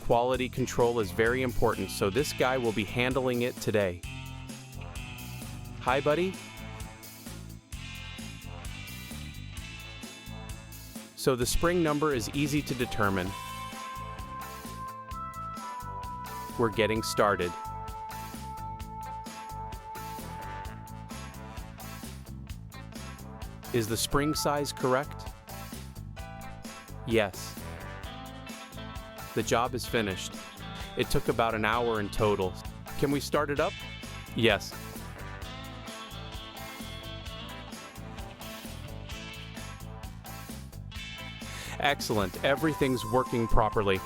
Quality control is very important, so this guy will be handling it today. Hi, buddy. So the spring number is easy to determine. We're getting started. Is the spring size correct? Yes. The job is finished. It took about an hour in total. Can we start it up? Yes. Excellent. Everything's working properly.